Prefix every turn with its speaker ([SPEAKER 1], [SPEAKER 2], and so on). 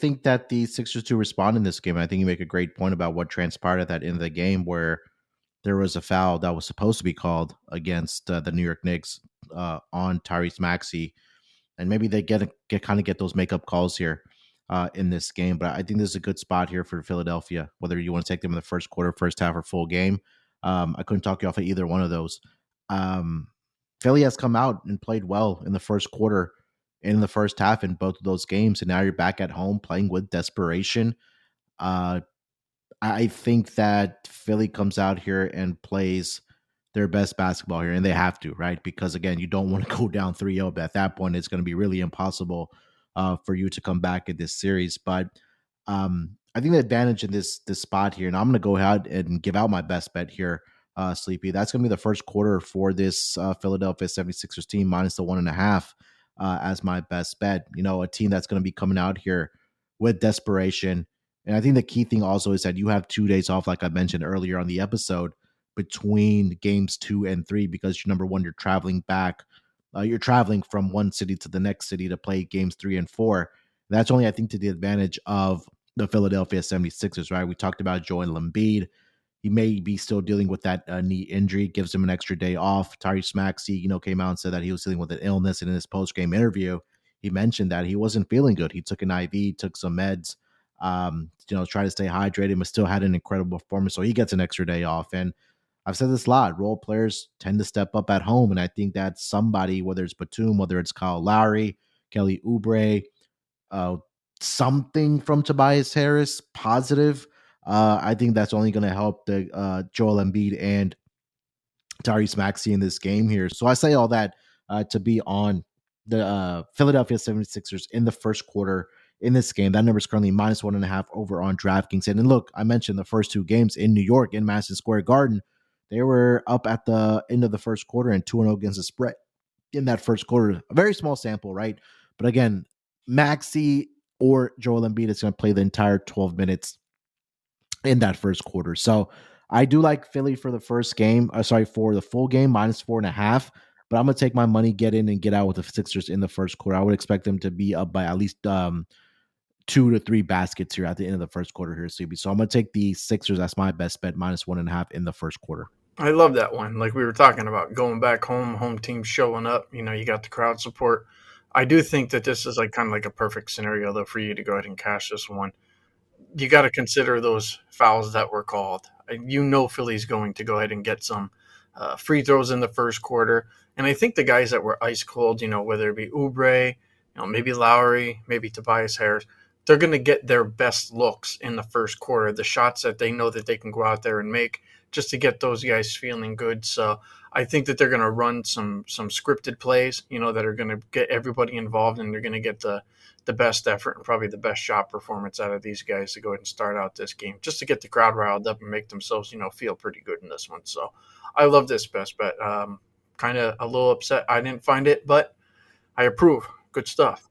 [SPEAKER 1] think that the Sixers to respond in this game. I think you make a great point about what transpired at that end of the game, where there was a foul that was supposed to be called against the New York Knicks on Tyrese Maxey, and maybe they get those makeup calls here in this game. But I think this is a good spot here for Philadelphia, whether you want to take them in the first quarter, first half, or full game. I couldn't talk you off of either one of those. Um, Philly has come out and played well in the first quarter and in the first half in both of those games, and now you're back at home playing with desperation. Uh, I think that Philly comes out here and plays their best basketball here, and they have to, right? Because again, you don't want to go down 3-0, but at that point, it's going to be really impossible for you to come back in this series. But I think the advantage in this spot here, and I'm going to go ahead and give out my best bet here, Sleepy. That's going to be the first quarter for this Philadelphia 76ers team, minus the 1.5 as my best bet. You know, a team that's going to be coming out here with desperation. And I think the key thing also is that you have 2 days off, like I mentioned earlier on the episode, between games 2 and 3, because number one, you're traveling back. You're traveling from one city to the next city to play games 3 and 4. That's only, I think, to the advantage of the Philadelphia 76ers, right? We talked about Joel Embiid. He may be still dealing with that knee injury, gives him an extra day off. Tyrese Maxey, came out and said that he was dealing with an illness. And in his post-game interview, he mentioned that he wasn't feeling good. He took an IV, took some meds, try to stay hydrated, but still had an incredible performance. So he gets an extra day off. And I've said this a lot, role players tend to step up at home. And I think that somebody, whether it's Batum, whether it's Kyle Lowry, Kelly Oubre, uh, something from Tobias Harris, positive. I think that's only going to help the Joel Embiid and Tyrese Maxey in this game here. So I say all that to be on the Philadelphia 76ers in the first quarter in this game. That number is currently minus 1.5 over on DraftKings. And look, I mentioned the first two games in New York in Madison Square Garden. They were up at the end of the first quarter and 2-0 against the spread in that first quarter. A very small sample, right? But again, Maxi or Joel Embiid is going to play the entire 12 minutes in that first quarter. So I do like Philly for the first game. For the full game, minus 4.5. But I'm going to take my money, get in and get out with the Sixers in the first quarter. I would expect them to be up by at least 2 to 3 baskets here at the end of the first quarter here, CB. So I'm going to take the Sixers. That's my best bet, minus 1.5 in the first quarter.
[SPEAKER 2] I love that one. Like we were talking about, going back home team showing up. You got the crowd support. I do think that this is like kind of like a perfect scenario though for you to go ahead and cash this one. You got to consider those fouls that were called. Philly's going to go ahead and get some free throws in the first quarter, and I think the guys that were ice cold, whether it be Oubre, maybe Lowry, maybe Tobias Harris, they're going to get their best looks in the first quarter, the shots that they know that they can go out there and make, just to get those guys feeling good. So I think that they're going to run some scripted plays, that are going to get everybody involved, and they're going to get the best effort and probably the best shot performance out of these guys to go ahead and start out this game, just to get the crowd riled up and make themselves, feel pretty good in this one. So I love this best bet. Kind of a little upset I didn't find it, but I approve. Good stuff.